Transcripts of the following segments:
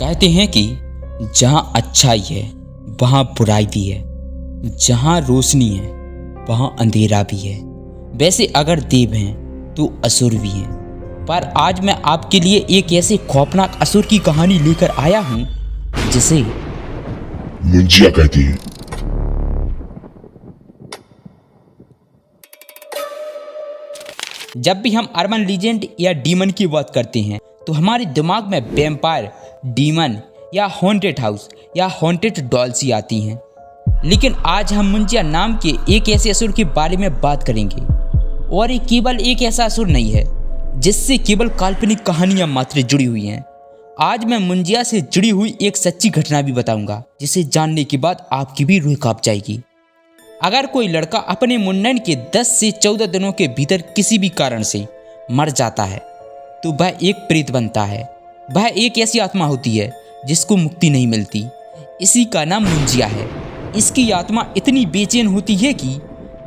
कहते हैं कि जहाँ अच्छाई है वहाँ बुराई भी है, जहाँ रोशनी है वहाँ अंधेरा भी है। वैसे अगर देव हैं तो असुर भी हैं, पर आज मैं आपके लिए एक ऐसे खौफनाक असुर की कहानी लेकर आया हूँ जिसे मुंजिया कहती है। जब भी हम अर्बन लीजेंड या डीमन की बात करते हैं तो हमारे दिमाग में वैम्पायर, डीमन या हॉन्टेड हाउस या हॉन्टेड डॉल्स ही आती हैं। लेकिन आज हम मुंजिया नाम के एक ऐसे असुर के बारे में बात करेंगे, और ये केवल एक ऐसा असुर नहीं है जिससे केवल काल्पनिक कहानियां मात्र जुड़ी हुई हैं। आज मैं मुंजिया से जुड़ी हुई एक सच्ची घटना भी बताऊंगा, जिसे जानने के बाद आपकी भी रूह कांप जाएगी। अगर कोई लड़का अपने मुंडन के 10 से 14 दिनों के भीतर किसी भी कारण से मर जाता है तो वह एक प्रेत बनता है। वह एक ऐसी आत्मा होती है जिसको मुक्ति नहीं मिलती। इसी का नाम मुंजिया है। इसकी आत्मा इतनी बेचैन होती है कि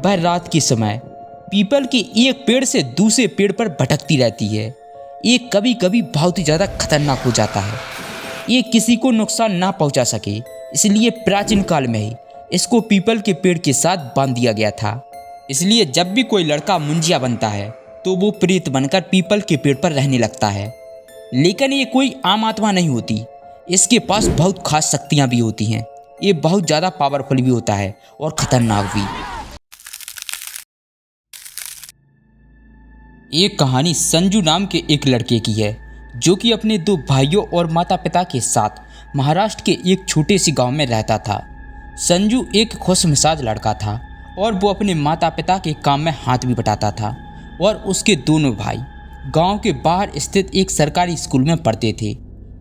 वह रात के समय पीपल के एक पेड़ से दूसरे पेड़ पर भटकती रहती है। ये कभी कभी बहुत ही ज़्यादा खतरनाक हो जाता है। ये किसी को नुकसान ना पहुंचा सके, इसलिए प्राचीन काल में ही इसको पीपल के पेड़ के साथ बांध दिया गया था। इसलिए जब भी कोई लड़का मुंजिया बनता है तो वो प्रेत बनकर पीपल के पेड़ पर रहने लगता है। लेकिन ये कोई आम आत्मा नहीं होती, इसके पास बहुत खास शक्तियाँ भी होती हैं। ये बहुत ज़्यादा पावरफुल भी होता है और ख़तरनाक भी। एक कहानी संजू नाम के एक लड़के की है, जो कि अपने 2 भाइयों और माता पिता के साथ महाराष्ट्र के एक छोटे से गांव में रहता था। संजू एक खुशमिजाज लड़का था और वो अपने माता पिता के काम में हाथ भी बटाता था, और उसके दोनों भाई गांव के बाहर स्थित एक सरकारी स्कूल में पढ़ते थे।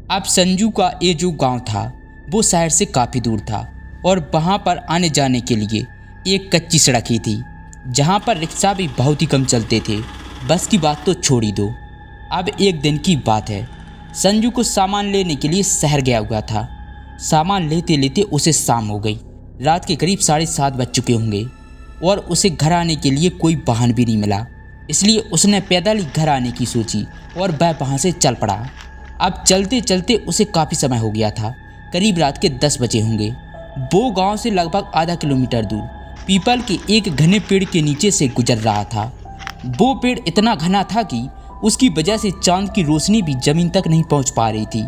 अब संजू का ये जो गांव था वो शहर से काफ़ी दूर था, और वहां पर आने जाने के लिए एक कच्ची सड़क ही थी, जहां पर रिक्शा भी बहुत ही कम चलते थे। बस की बात तो छोड़ ही दो। अब एक दिन की बात है, संजू को सामान लेने के लिए शहर गया हुआ था। सामान लेते लेते उसे शाम हो गई। रात के करीब 7:30 बज चुके होंगे, और उसे घर आने के लिए कोई वाहन भी नहीं मिला। इसलिए उसने पैदल ही घर आने की सोची और वह वहाँ से चल पड़ा। अब चलते चलते उसे काफ़ी समय हो गया था, करीब रात के 10 बजे होंगे। वो गांव से लगभग आधा किलोमीटर दूर पीपल के एक घने पेड़ के नीचे से गुजर रहा था। वो पेड़ इतना घना था कि उसकी वजह से चांद की रोशनी भी ज़मीन तक नहीं पहुँच पा रही थी।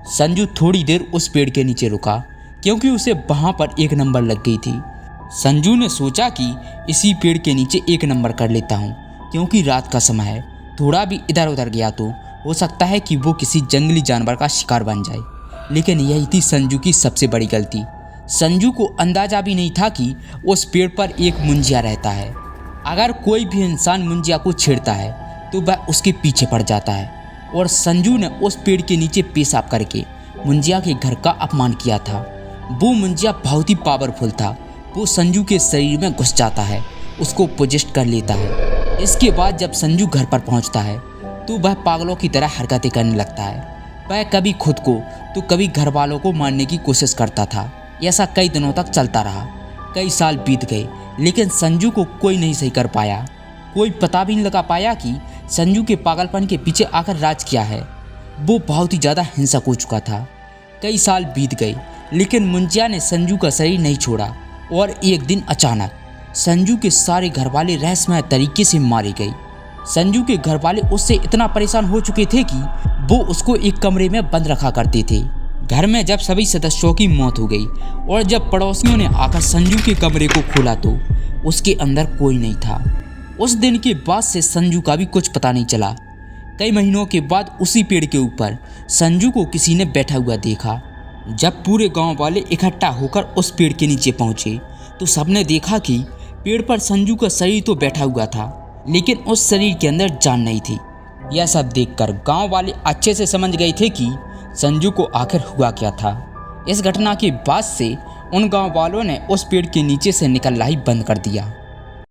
संजू थोड़ी देर उस पेड़ के नीचे रुका, क्योंकि उसे वहाँ पर 1 नंबर लग गई थी। संजू ने सोचा कि इसी पेड़ के नीचे 1 नंबर कर लेता हूँ, क्योंकि रात का समय है। थोड़ा भी इधर उधर गया तो हो सकता है कि वो किसी जंगली जानवर का शिकार बन जाए। लेकिन यही थी संजू की सबसे बड़ी गलती। संजू को अंदाज़ा भी नहीं था कि उस पेड़ पर एक मुंजिया रहता है। अगर कोई भी इंसान मुंजिया को छेड़ता है तो वह उसके पीछे पड़ जाता है, और संजू ने उस पेड़ के नीचे पेशाब करके मुंजिया के घर का अपमान किया था। वो मुंजिया बहुत ही पावरफुल था। वो संजू के शरीर में घुस जाता है, उसको पोजेस्ट कर लेता है। इसके बाद जब संजू घर पर पहुंचता है तो वह पागलों की तरह हरकतें करने लगता है। वह कभी खुद को तो कभी घर वालों को मारने की कोशिश करता था। ऐसा कई दिनों तक चलता रहा। कई साल बीत गए, लेकिन संजू को कोई नहीं सही कर पाया। कोई पता भी नहीं लगा पाया कि संजू के पागलपन के पीछे आकर राज क्या है। वो बहुत ही ज़्यादा हिंसक हो चुका था। कई साल बीत गए, लेकिन मुंजिया ने संजू का शरीर नहीं छोड़ा, और एक दिन अचानक संजू के सारे घरवाले रहस्यमय तरीके से मारे गए। संजू के घरवाले उससे इतना परेशान हो चुके थे कि वो उसको एक कमरे में बंद रखा करते थे। घर में जब सभी सदस्यों की मौत हो गई और जब पड़ोसियों ने आकर संजू के कमरे को खोला तो उसके अंदर कोई नहीं था। उस दिन के बाद से संजू का भी कुछ पता नहीं चला। कई महीनों के बाद उसी पेड़ के ऊपर संजू को किसी ने बैठा हुआ देखा। जब पूरे गांव वाले इकट्ठा होकर उस पेड़ के नीचे पहुंचे तो सबने देखा कि पेड़ पर संजू का शरीर तो बैठा हुआ था, लेकिन उस शरीर के अंदर जान नहीं थी। यह सब देखकर गांव वाले अच्छे से समझ गए थे कि संजू को आखिर हुआ क्या था। इस घटना के बाद से उन गांव वालों ने उस पेड़ के नीचे से निकलना ही बंद कर दिया।